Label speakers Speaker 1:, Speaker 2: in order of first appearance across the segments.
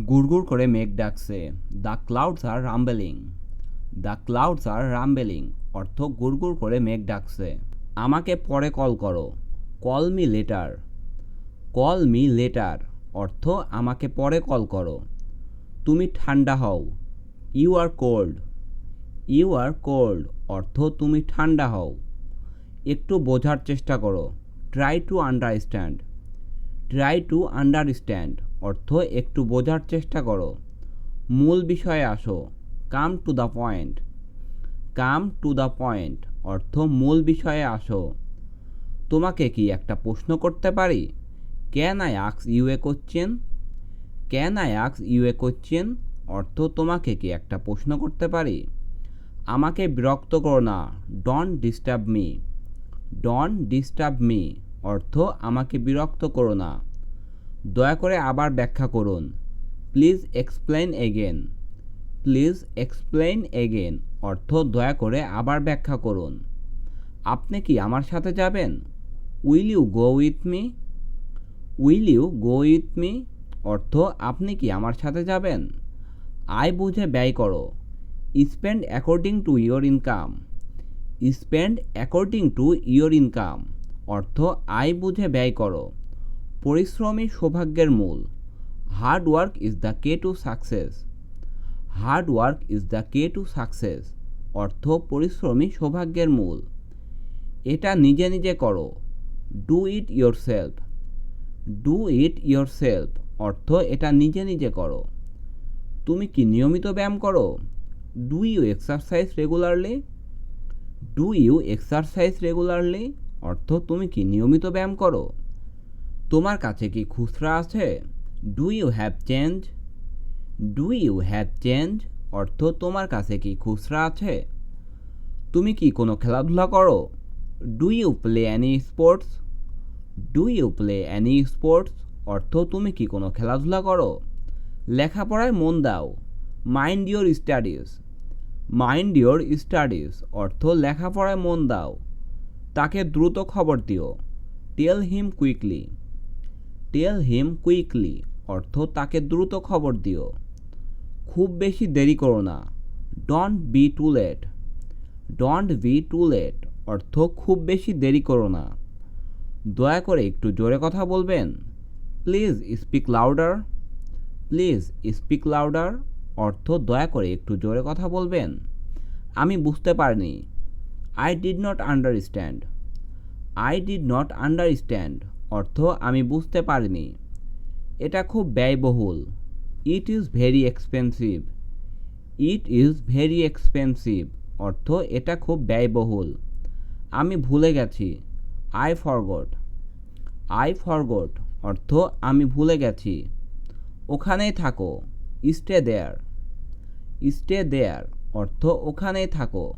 Speaker 1: গুড়গুড় করে মেঘ ডাকছে। The clouds are rumbling. The clouds are rumbling অর্থ গুড়গুড় করে মেঘ ডাকছে। আমাকে পরে কল করো। Call me later. Call me later অর্থ আমাকে পরে কল করো। তুমি ঠান্ডা হও। You are cold. You are cold অর্থ তুমি ঠান্ডা হও। একটু বোঝার চেষ্টা করো। Try to understand. Try to understand অর্থ একটু বোঝার চেষ্টা করো। মূল বিষয়ে আসো। Come to the point. Come to the point অর্থ মূল বিষয়ে আসো। তোমাকে কি একটা প্রশ্ন করতে পারি? Can I ask you a question? Can I ask you a question অর্থ তোমাকে কি একটা প্রশ্ন করতে পারি? আমাকে বিরক্ত করো না। Don't disturb me. Don't disturb me অর্থ আমাকে বিরক্ত করো না। দয়া করে আবার ব্যাখ্যা করুন। Please explain again. Please explain again অর্থ দয়া করে আবার ব্যাখ্যা করুন। আপনি কি আমার সাথে যাবেন? Will you go with me? Will you go with me অর্থ আপনি কি আমার সাথে যাবেন? আয় বুঝে ব্যয় করো। Spend according to your income. Spend according to your income অর্থ আয় বুঝে ব্যয় করো। পরিশ্রমী সৌভাগ্যের মূল। Hard work is the K to success. Hard work is the K to success অর্থ পরিশ্রমী সৌভাগ্যের মূল। এটা নিজে নিজে করো। Do it your self. Do it your self অর্থ এটা নিজে নিজে করো। তুমি কি নিয়মিত ব্যায়াম করো? Do you exercise regularly? Do you exercise regularly অর্থ তুমি কি নিয়মিত ব্যায়াম করো। তোমার কাছে কি খুচরা আছে? Do you have change? Do you have change অর্থ তোমার কাছে কি খুচরা আছে। তুমি কি কোনো খেলাধুলা করো? Do you play any sports? Do you play any sports অর্থ তুমি কি কোনো খেলাধুলা করো। লেখাপড়ায় মন দাও। Mind your studies. Mind your studies অর্থ লেখাপড়ায় মন দাও। তাকে দ্রুত খবর দিও। টেল হিম কুইকলি। টেল হিম কুইকলি অর্থ তাকে দ্রুত খবর দিও। খুব বেশি দেরি করো না। Don't be too late. Don't be too late অর্থ খুব বেশি দেরি করো না। দয়া করে একটু জোরে কথা বলবেন? Please speak louder. Please speak louder অর্থ দয়া করে একটু জোরে কথা বলবেন? আমি বুঝতে পারিনি। I did not understand. I did not understand অর্থ আমি বুঝতে পারিনি। এটা খুব ব্যয়বহুল। It is very expensive. It is very expensive অর্থ এটা খুব ব্যয়বহুল। আমি ভুলে গেছি। I forgot. আই ফরগট অর্থ আমি ভুলে গেছি। ওখানেই থাকো। Stay there. স্টে দেয়ার অর্থ ওখানেই থাকো।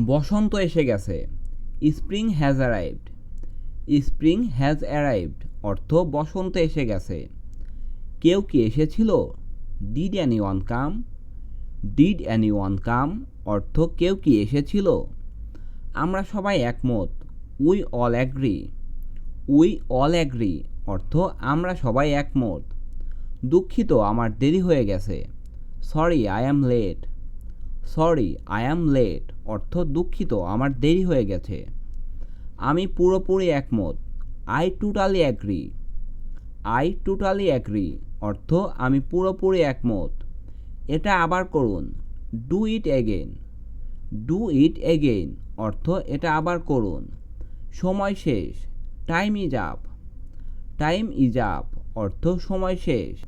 Speaker 1: বসন্ত এসে গেছে। Spring has arrived. Spring has arrived অর্থ বসন্ত এসে গেছে। কেউ কি এসেছিল? Did anyone come? Did anyone come অর্থ কেউ কি এসেছিল। আমরা সবাই একমত। We all agree. We all agree অর্থ আমরা সবাই একমত। দুঃখিত আমার দেরি হয়ে গেছে। Sorry I am late. Sorry I am late অর্থ দুঃখিত আমার দেরি হয়ে গেছে। আমি পুরোপুরি একমত। I totally agree. I totally agree অর্থ আমি পুরোপুরি একমত। এটা আবার করুন। Do it again. Do it again অর্থ এটা আবার করুন। সময় শেষ। Time is up. Time is up অর্থ সময় শেষ।